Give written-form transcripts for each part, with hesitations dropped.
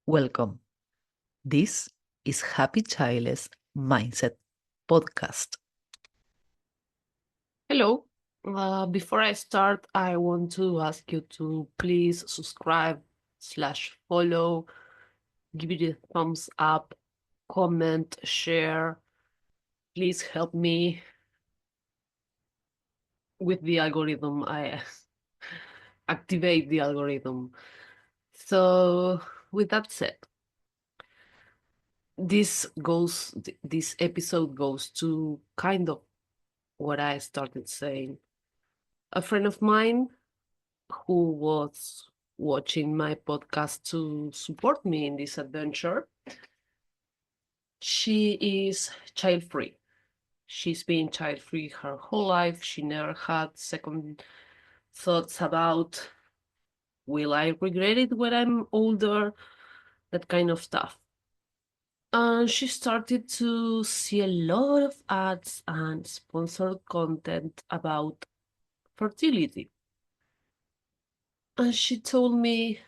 Welcome. This is Happy Childless Mindset Podcast. Hello. Before I start, I want to ask you to please subscribe/follow, give it a thumbs up, comment, share. Please help me with the algorithm. I activate the algorithm. So, with that said, this episode goes to kind of what I started saying. A friend of mine who was watching my podcast to support me in this adventure. She is child free. She's been child free her whole life. She never had second thoughts about will I regret it when I'm older, that kind of stuff. And she started to see a lot of ads and sponsored content about fertility. And she told me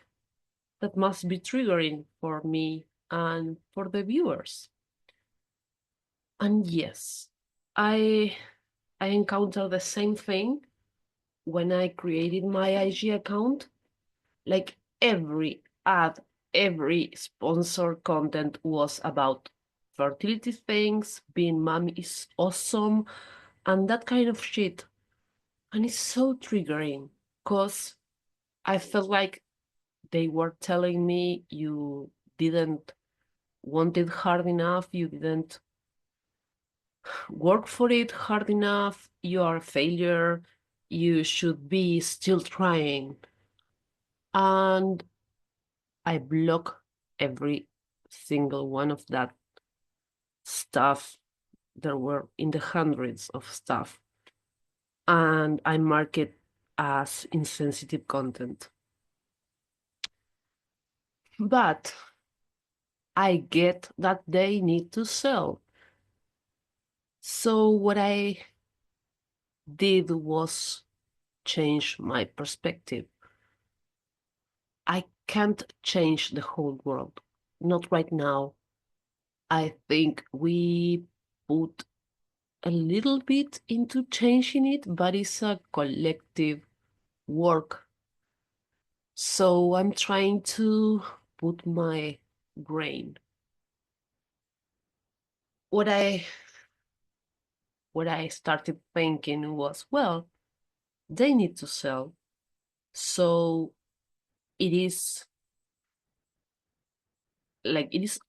that must be triggering for me and for the viewers. And yes, I encountered the same thing when I created my IG account. Like every ad, every sponsored content was about fertility things, being mom is awesome, and that kind of shit. And it's so triggering because I felt like they were telling me you didn't want it hard enough, you didn't work for it hard enough, you are a failure, you should be still trying. And I block every single one of that stuff. There were in the hundreds of stuff. And I mark it as insensitive content. But I get that they need to sell. So what I did was change my perspective. I can't change the whole world. Not right now. I think we put a little bit into changing it, but it's a collective work. So I'm trying to put my brain. What I started thinking was, well, they need to sell. So it is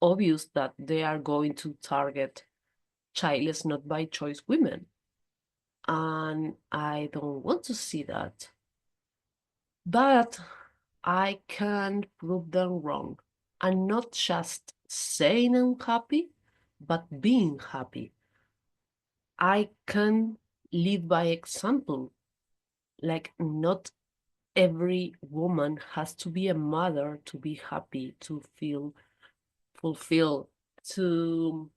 obvious that they are going to target childless not by choice women. And I don't want to see that. But I can prove them wrong. And not just saying I'm happy, but being happy. I can lead by example. Like, not every woman has to be a mother to be happy, to feel fulfilled, to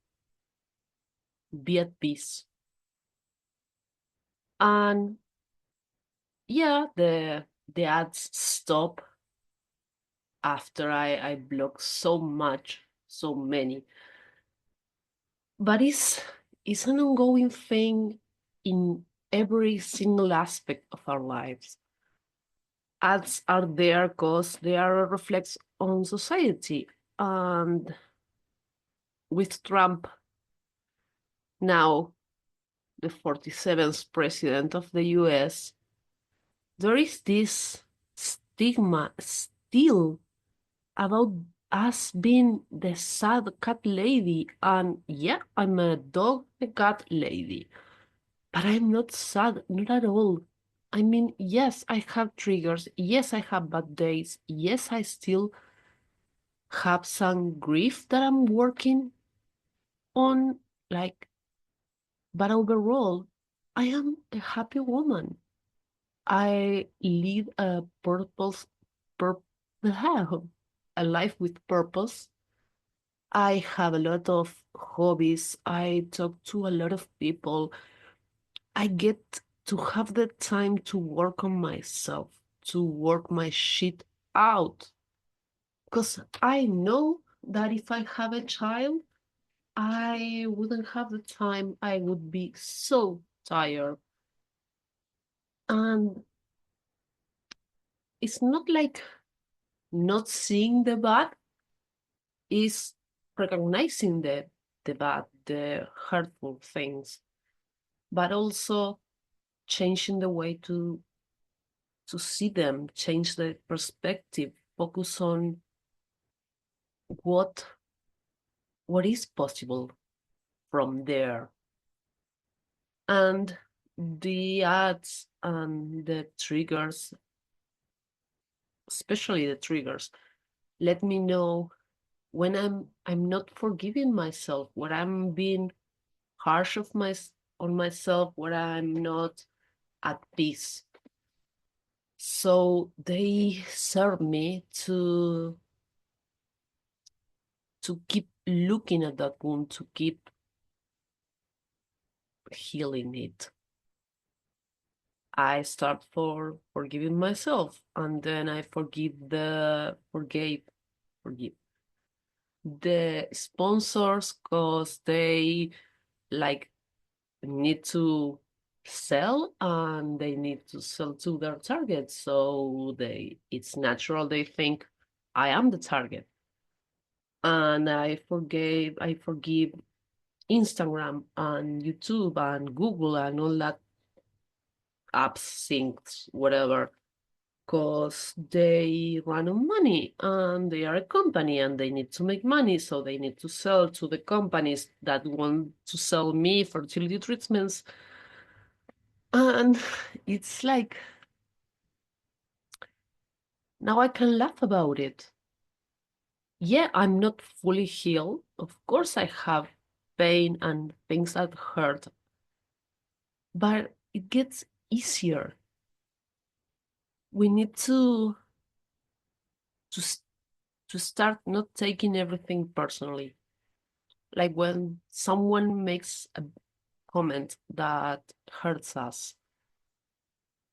be at peace. And yeah, the ads stop after I block so many. But it's an ongoing thing in every single aspect of our lives. Ads are there because they are a reflex on society. And with Trump now the 47th president of the US, there is this stigma still about us being the sad cat lady. And yeah, I'm a dog and cat lady, but I'm not sad, not at all. I mean, yes, I have triggers. Yes, I have bad days. Yes, I still have some grief that I'm working on, like, but overall, I am a happy woman. I lead a a life with purpose. I have a lot of hobbies. I talk to a lot of people. I get to have the time to work on myself, to work my shit out. Because I know that if I have a child, I wouldn't have the time. I would be so tired. And it's not like not seeing the bad, is recognizing the bad, the hurtful things, but also changing the way to see them, change the perspective, focus on what what is possible from there. And the ads and the triggers, especially the triggers, let me know when I'm not forgiving myself, when I'm being harsh on myself, when I'm not at peace. So they serve me to keep looking at that wound, to keep healing it. I start for forgiving myself, and then I forgive the sponsors because they like need to sell and they need to sell to their target. So it's natural they think I am the target. And I forgive Instagram and YouTube and Google and all that apps, things, whatever, because they run on money and they are a company and they need to make money. So they need to sell to the companies that want to sell me fertility treatments. And it's like, now I can laugh about it. Yeah, I'm not fully healed. Of course, I have pain and things that hurt, but it gets easier. We need to to start not taking everything personally. Like when someone makes a comment that hurts us,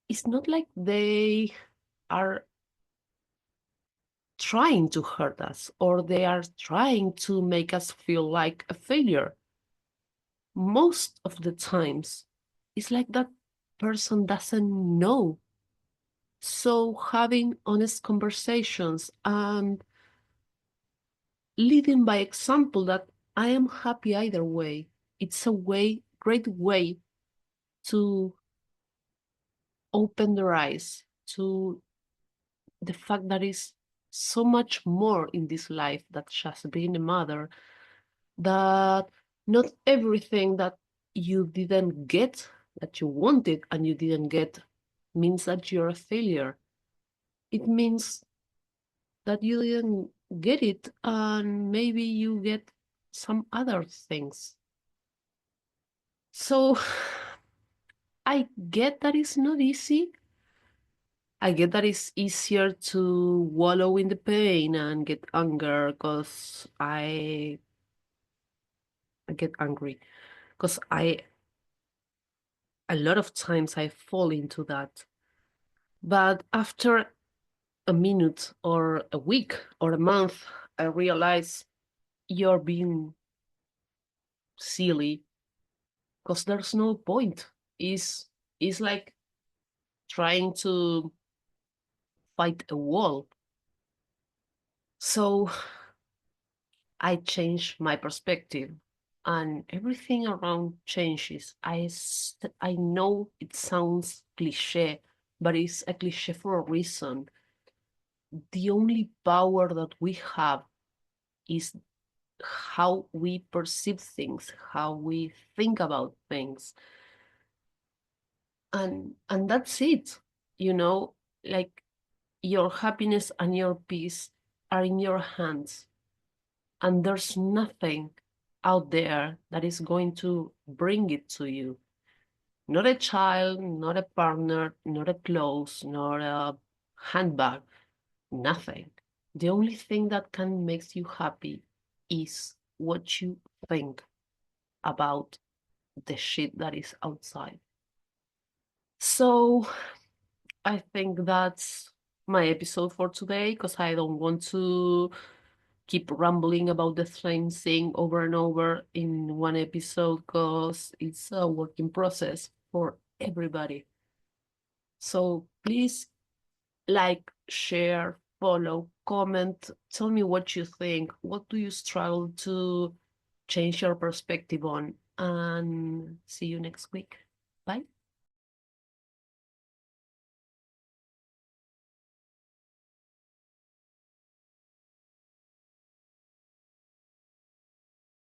it's not like they are trying to hurt us or they are trying to make us feel like a failure. Most of the times, it's like that person doesn't know. So having honest conversations and leading by example that I am happy either way. It's a great way to open their eyes to the fact that is so much more in this life that just being a mother, that not everything that you didn't get, that you wanted and you didn't get, means that you're a failure. It means that you didn't get it and maybe you get some other things. So I get that it's not easy. I get that it's easier to wallow in the pain and get anger because I get angry because a lot of times I fall into that. But after a minute or a week or a month, I realize you're being silly because there's no point. Is like trying to fight a wall. So I change my perspective and everything around changes. I know it sounds cliche, but it's a cliche for a reason. The only power that we have is how we perceive things, how we think about things. And that's it. You know, like your happiness and your peace are in your hands. And there's nothing out there that is going to bring it to you. Not a child, not a partner, not a clothes, not a handbag, nothing. The only thing that can make you happy is what you think about the shit that is outside. So I think that's my episode for today because I don't want to keep rambling about the same thing over and over in one episode because it's a working process for everybody. So please like, share, follow, comment, tell me what you think. What do you struggle to change your perspective on? And see you next week.